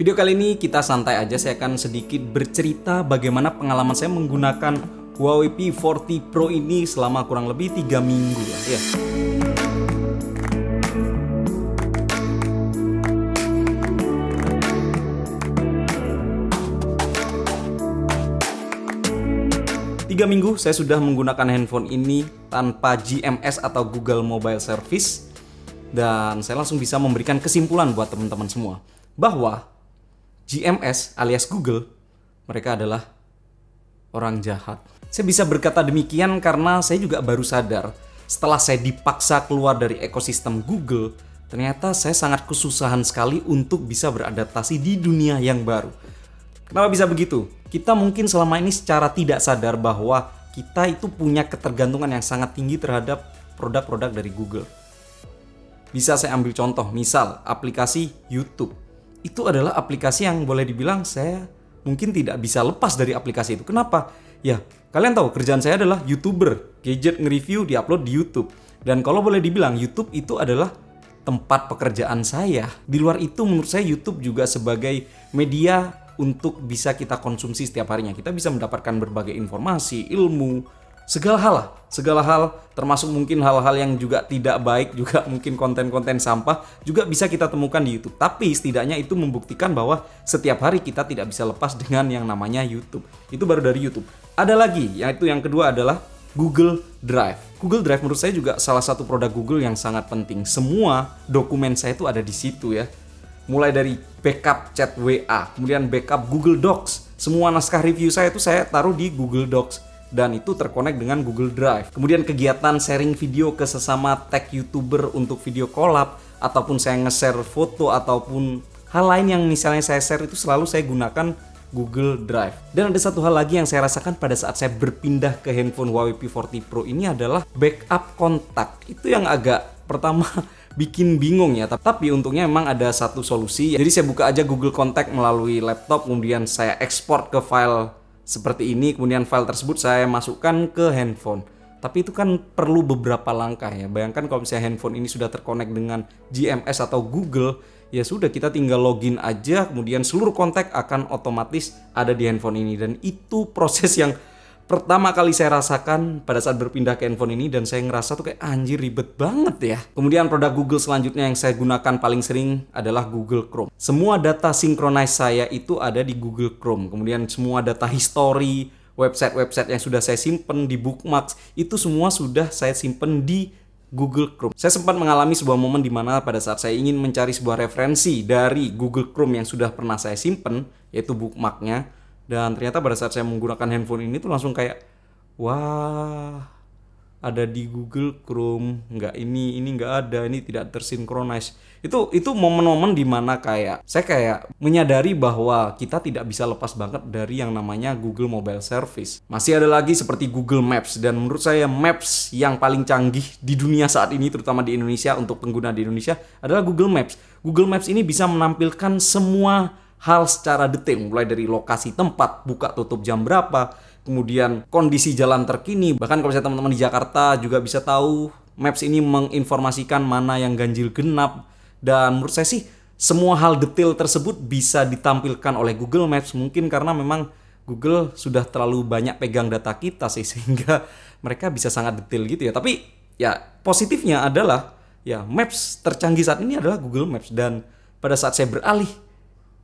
Video kali ini kita santai aja, saya akan sedikit bercerita bagaimana pengalaman saya menggunakan Huawei P40 Pro ini selama kurang lebih 3 minggu ya. 3 minggu saya sudah menggunakan handphone ini tanpa GMS atau Google Mobile Service. Dan saya langsung bisa memberikan kesimpulan buat teman-teman semua bahwa GMS alias Google, mereka adalah orang jahat. Saya bisa berkata demikian karena saya juga baru sadar setelah saya dipaksa keluar dari ekosistem Google, ternyata saya sangat kesusahan sekali untuk bisa beradaptasi di dunia yang baru. Kenapa bisa begitu? Kita mungkin selama ini secara tidak sadar bahwa kita itu punya ketergantungan yang sangat tinggi terhadap produk-produk dari Google. Bisa saya ambil contoh, misal aplikasi YouTube. Itu adalah aplikasi yang boleh dibilang saya mungkin tidak bisa lepas dari aplikasi itu. Kenapa? Ya, kalian tahu kerjaan saya adalah YouTuber. Gadget nge-review di-upload di YouTube. Dan kalau boleh dibilang YouTube itu adalah tempat pekerjaan saya. Di luar itu menurut saya YouTube juga sebagai media untuk bisa kita konsumsi setiap harinya. Kita bisa mendapatkan berbagai informasi, ilmu, segala hal termasuk mungkin hal-hal yang juga tidak baik, juga mungkin konten-konten sampah juga bisa kita temukan di YouTube. Tapi setidaknya itu membuktikan bahwa setiap hari kita tidak bisa lepas dengan yang namanya YouTube. Itu baru dari YouTube. Ada lagi, yaitu yang kedua adalah Google Drive. Google Drive menurut saya juga salah satu produk Google yang sangat penting. Semua dokumen saya itu ada di situ ya. Mulai dari backup chat WA, kemudian backup Google Docs. Semua naskah review saya itu saya taruh di Google Docs. Dan itu terkonek dengan Google Drive. Kemudian kegiatan sharing video ke sesama tag YouTuber untuk video collab, ataupun saya nge-share foto, ataupun hal lain yang misalnya saya share itu selalu saya gunakan Google Drive. Dan ada satu hal lagi yang saya rasakan pada saat saya berpindah ke handphone Huawei P40 Pro ini adalah backup kontak. Itu yang agak pertama bikin bingung ya, tapi untungnya memang ada satu solusi. Jadi saya buka aja Google Contact melalui laptop, kemudian saya ekspor ke file seperti ini, kemudian file tersebut saya masukkan ke handphone. Tapi itu kan perlu beberapa langkah ya. Bayangkan kalau misalnya handphone ini sudah terkonek dengan GMS atau Google, ya sudah kita tinggal login aja, kemudian seluruh kontak akan otomatis ada di handphone ini. Dan itu proses yang pertama kali saya rasakan pada saat berpindah ke handphone ini, dan saya ngerasa tuh kayak anjir ribet banget ya. Kemudian produk Google selanjutnya yang saya gunakan paling sering adalah Google Chrome. Semua data synchronize saya itu ada di Google Chrome. Kemudian semua data history, website-website yang sudah saya simpen di bookmarks, itu semua sudah saya simpen di Google Chrome. Saya sempat mengalami sebuah momen di mana pada saat saya ingin mencari sebuah referensi dari Google Chrome yang sudah pernah saya simpen, yaitu bookmarknya. Dan ternyata pada saat saya menggunakan handphone ini tuh langsung kayak, wah, ada di Google Chrome, ini nggak ada, ini tidak tersinkronis. Itu momen-momen dimana saya kayak menyadari bahwa kita tidak bisa lepas banget dari yang namanya Google Mobile Service. Masih ada lagi seperti Google Maps, dan menurut saya Maps yang paling canggih di dunia saat ini, terutama di Indonesia, untuk pengguna di Indonesia adalah Google Maps. Google Maps ini bisa menampilkan semua hal secara detail, mulai dari lokasi tempat, buka tutup jam berapa, kemudian kondisi jalan terkini. Bahkan kalau misalnya teman-teman di Jakarta juga bisa tahu, Maps ini menginformasikan mana yang ganjil genap. Dan menurut saya sih semua hal detail tersebut bisa ditampilkan oleh Google Maps, mungkin karena memang Google sudah terlalu banyak pegang data kita sih, sehingga mereka bisa sangat detail gitu ya. Tapi ya positifnya adalah ya Maps tercanggih saat ini adalah Google Maps. Dan pada saat saya beralih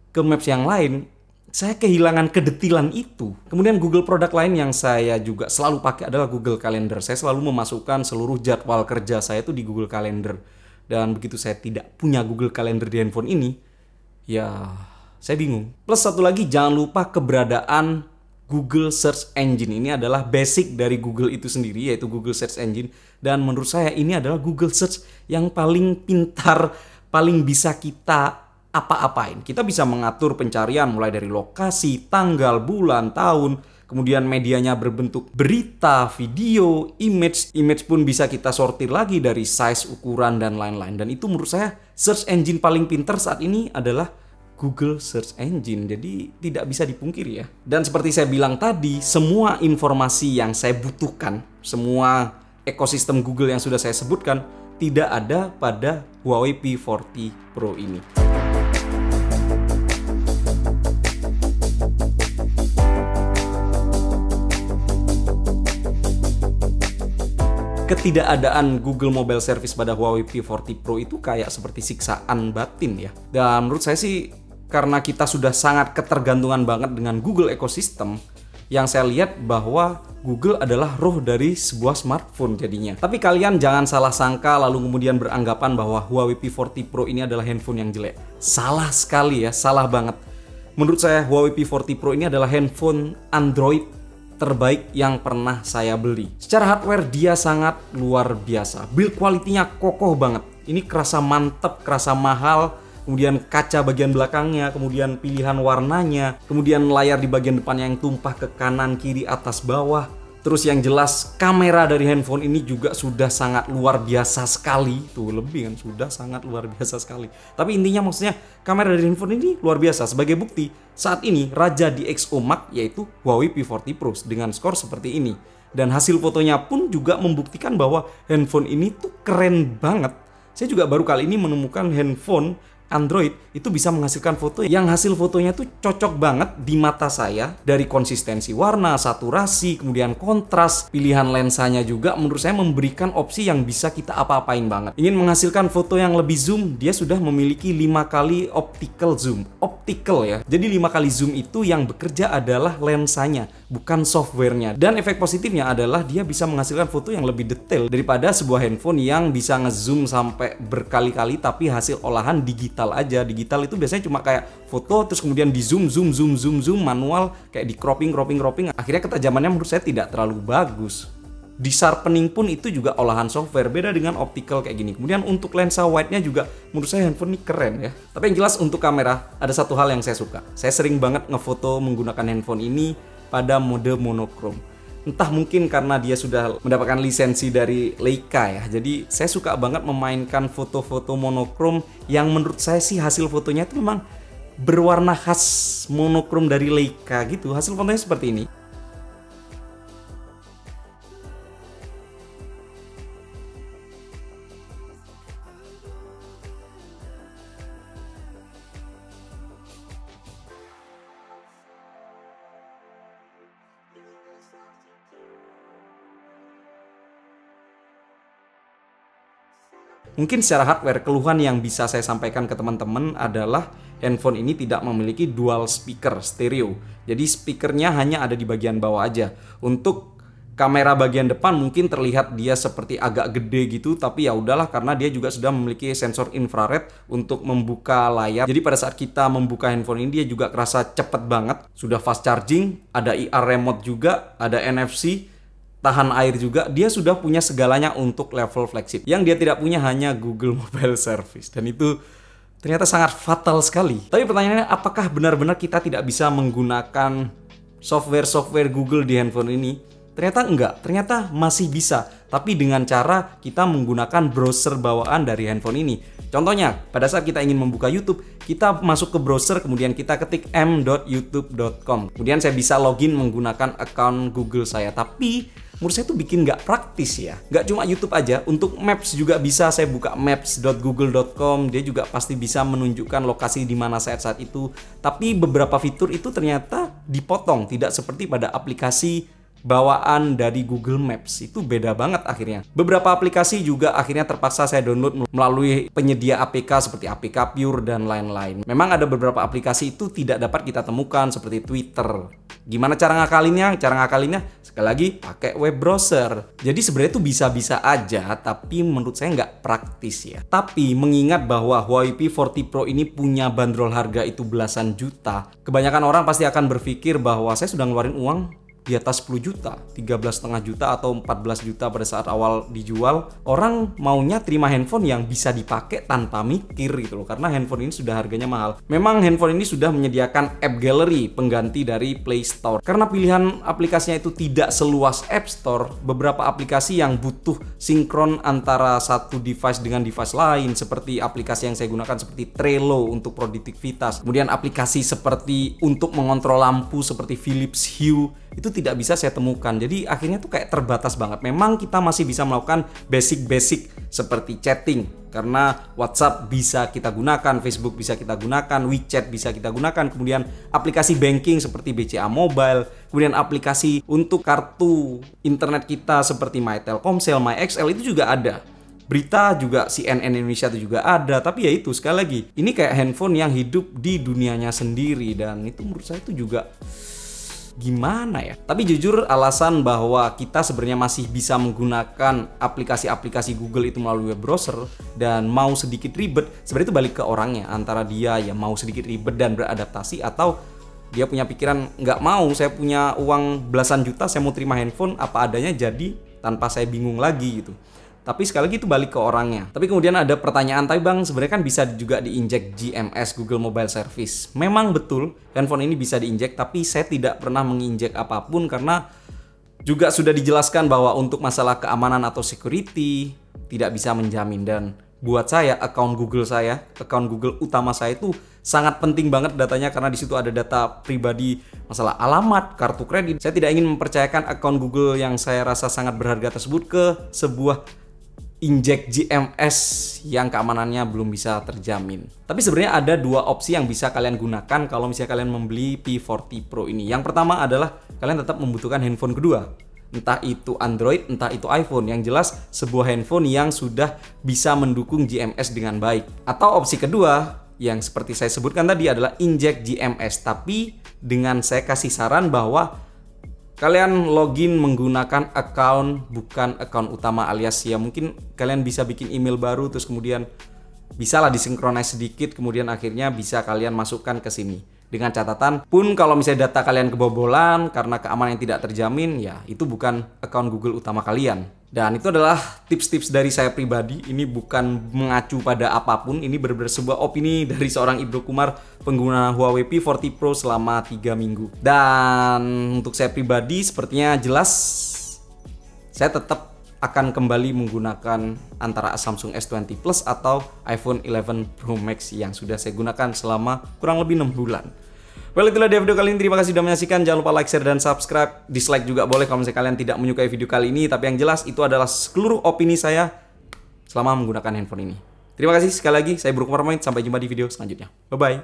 ke Maps yang lain, saya kehilangan kedetilan itu. Kemudian Google produk lain yang saya juga selalu pakai adalah Google Calendar. Saya selalu memasukkan seluruh jadwal kerja saya itu di Google Calendar. Dan begitu saya tidak punya Google Calendar di handphone ini, ya saya bingung. Plus satu lagi, jangan lupa keberadaan Google Search Engine. Ini adalah basic dari Google itu sendiri, yaitu Google Search Engine. Dan menurut saya ini adalah Google Search yang paling pintar, paling bisa kita apa-apain. Kita bisa mengatur pencarian mulai dari lokasi, tanggal, bulan, tahun, kemudian medianya berbentuk berita, video, image pun bisa kita sortir lagi dari size, ukuran, dan lain-lain. Dan itu menurut saya search engine paling pintar saat ini adalah Google Search Engine. Jadi tidak bisa dipungkiri ya. Dan seperti saya bilang tadi, semua informasi yang saya butuhkan, semua ekosistem Google yang sudah saya sebutkan, tidak ada pada Huawei P40 Pro ini. ketidakadaan Google Mobile Service pada Huawei P40 Pro itu kayak seperti siksaan batin ya. Dan menurut saya sih karena kita sudah sangat ketergantungan banget dengan Google Ecosystem, yang saya lihat bahwa Google adalah roh dari sebuah smartphone jadinya. Tapi kalian jangan salah sangka lalu kemudian beranggapan bahwa Huawei P40 Pro ini adalah handphone yang jelek. Salah sekali ya, salah banget. Menurut saya Huawei P40 Pro ini adalah handphone Android terbaik yang pernah saya beli. Secara hardware dia sangat luar biasa. Build quality-nya kokoh banget. Ini kerasa mantep, kerasa mahal. Kemudian kaca bagian belakangnya, kemudian pilihan warnanya, kemudian layar di bagian depannya yang tumpah ke kanan, kiri, atas, bawah. Terus yang jelas kamera dari handphone ini juga sudah sangat luar biasa sekali. Tuh lebih kan, sudah sangat luar biasa sekali. Tapi intinya maksudnya kamera dari handphone ini luar biasa. Sebagai bukti, saat ini raja di XOMark yaitu Huawei P40 Pro dengan skor seperti ini. Dan hasil fotonya pun juga membuktikan bahwa handphone ini tuh keren banget. Saya juga baru kali ini menemukan handphone Android itu bisa menghasilkan foto yang hasil fotonya tuh cocok banget di mata saya. Dari konsistensi warna, saturasi, kemudian kontras, pilihan lensanya juga menurut saya memberikan opsi yang bisa kita apa-apain banget. Ingin menghasilkan foto yang lebih zoom, dia sudah memiliki 5 kali optical zoom. Optical ya, jadi 5 kali zoom itu yang bekerja adalah lensanya, bukan softwarenya. Dan efek positifnya adalah dia bisa menghasilkan foto yang lebih detail daripada sebuah handphone yang bisa ngezoom sampai berkali-kali tapi hasil olahan digital aja. Digital itu biasanya cuma kayak foto terus kemudian di zoom manual kayak di cropping. Akhirnya ketajamannya menurut saya tidak terlalu bagus. Di sharpening pun itu juga olahan software, beda dengan optical kayak gini. Kemudian untuk lensa wide-nya juga menurut saya handphone ini keren ya. Tapi yang jelas untuk kamera ada satu hal yang saya suka. Saya sering banget ngefoto menggunakan handphone ini pada mode monochrome. Entah mungkin karena dia sudah mendapatkan lisensi dari Leica ya. Jadi saya suka banget memainkan foto-foto monokrom yang menurut saya sih hasil fotonya itu memang berwarna khas monokrom dari Leica gitu. Hasil fotonya seperti ini. Mungkin secara hardware, keluhan yang bisa saya sampaikan ke teman-teman adalah handphone ini tidak memiliki dual speaker stereo. Jadi speakernya hanya ada di bagian bawah aja. Untuk kamera bagian depan mungkin terlihat dia seperti agak gede gitu, tapi ya udahlah karena dia juga sudah memiliki sensor infrared untuk membuka layar. Jadi pada saat kita membuka handphone ini dia juga kerasa cepet banget. Sudah fast charging, ada IR remote juga, ada NFC. Tahan air juga, dia sudah punya segalanya untuk level flagship. Yang dia tidak punya hanya Google Mobile Service. Dan itu ternyata sangat fatal sekali. Tapi pertanyaannya, apakah benar-benar kita tidak bisa menggunakan software-software Google di handphone ini? Ternyata enggak, ternyata masih bisa. Tapi dengan cara kita menggunakan browser bawaan dari handphone ini. Contohnya, pada saat kita ingin membuka YouTube, kita masuk ke browser, kemudian kita ketik m.youtube.com. Kemudian saya bisa login menggunakan account Google saya. Tapi menurut saya itu bikin nggak praktis ya. Nggak cuma YouTube aja, untuk Maps juga bisa. Saya buka maps.google.com, dia juga pasti bisa menunjukkan lokasi di mana saya saat itu. Tapi beberapa fitur itu ternyata dipotong, tidak seperti pada aplikasi bawaan dari Google Maps. Itu beda banget akhirnya. Beberapa aplikasi juga akhirnya terpaksa saya download melalui penyedia APK seperti APK Pure dan lain-lain. Memang ada beberapa aplikasi itu tidak dapat kita temukan seperti Twitter. Gimana cara ngakalinnya? Cara ngakalinnya sekali lagi pakai web browser. Jadi sebenarnya itu bisa-bisa aja, tapi menurut saya nggak praktis ya. Tapi mengingat bahwa Huawei P40 Pro ini punya bandrol harga itu belasan juta, kebanyakan orang pasti akan berpikir bahwa saya sudah ngeluarin uang di atas 10 juta, 13,5 juta atau 14 juta pada saat awal dijual. Orang maunya terima handphone yang bisa dipakai tanpa mikir gitu loh, karena handphone ini sudah harganya mahal. Memang handphone ini sudah menyediakan App Gallery, pengganti dari Play Store. Karena pilihan aplikasinya itu tidak seluas App Store, beberapa aplikasi yang butuh sinkron antara satu device dengan device lain, seperti aplikasi yang saya gunakan seperti Trello untuk produktivitas, kemudian aplikasi seperti untuk mengontrol lampu seperti Philips Hue, itu tidak bisa saya temukan. Jadi akhirnya tuh kayak terbatas banget. Memang kita masih bisa melakukan basic seperti chatting, karena WhatsApp bisa kita gunakan, Facebook bisa kita gunakan, WeChat bisa kita gunakan, kemudian aplikasi banking seperti BCA Mobile, kemudian aplikasi untuk kartu internet kita seperti My Telkomsel, My XL itu juga ada. Berita juga CNN Indonesia itu juga ada, tapi ya itu sekali lagi, ini kayak handphone yang hidup di dunianya sendiri dan itu menurut saya itu juga gimana ya. Tapi jujur alasan bahwa kita sebenarnya masih bisa menggunakan aplikasi-aplikasi Google itu melalui web browser dan mau sedikit ribet, sebenarnya itu balik ke orangnya, antara dia ya mau sedikit ribet dan beradaptasi atau dia punya pikiran nggak mau, saya punya uang belasan juta, saya mau terima handphone apa adanya jadi tanpa saya bingung lagi gitu. Tapi sekali lagi itu balik ke orangnya. Tapi kemudian ada pertanyaan, tapi bang sebenarnya kan bisa juga diinjek GMS, Google Mobile Service. Memang betul handphone ini bisa diinjek, tapi saya tidak pernah menginjek apapun karena juga sudah dijelaskan bahwa untuk masalah keamanan atau security tidak bisa menjamin. Dan buat saya, akun Google utama saya itu sangat penting banget datanya karena di situ ada data pribadi, masalah alamat, kartu kredit. Saya tidak ingin mempercayakan akun Google yang saya rasa sangat berharga tersebut ke sebuah injek GMS yang keamanannya belum bisa terjamin. Tapi sebenarnya ada dua opsi yang bisa kalian gunakan kalau misalnya kalian membeli P40 Pro ini. Yang pertama adalah kalian tetap membutuhkan handphone kedua. Entah itu Android, entah itu iPhone. Yang jelas sebuah handphone yang sudah bisa mendukung GMS dengan baik. Atau opsi kedua yang seperti saya sebutkan tadi adalah injek GMS. Tapi dengan saya kasih saran bahwa kalian login menggunakan account bukan account utama, alias ya mungkin kalian bisa bikin email baru terus kemudian bisalah disinkronize sedikit, kemudian akhirnya bisa kalian masukkan ke sini. Dengan catatan pun kalau misalnya data kalian kebobolan karena keamanan yang tidak terjamin, ya itu bukan account Google utama kalian. Dan itu adalah tips-tips dari saya pribadi. Ini bukan mengacu pada apapun, ini benar-benar sebuah opini dari seorang Ibro Kumar, pengguna Huawei P40 Pro selama 3 minggu. Dan untuk saya pribadi sepertinya jelas saya tetap akan kembali menggunakan antara Samsung S20 Plus atau iPhone 11 Pro Max yang sudah saya gunakan selama kurang lebih 6 bulan. Well, itulah dia video kali ini. Terima kasih sudah menyaksikan. Jangan lupa like, share, dan subscribe. Dislike juga boleh kalau misalnya kalian tidak menyukai video kali ini. Tapi yang jelas itu adalah seluruh opini saya selama menggunakan handphone ini. Terima kasih sekali lagi. Saya Ibro Kumar pamit. Sampai jumpa di video selanjutnya. Bye-bye.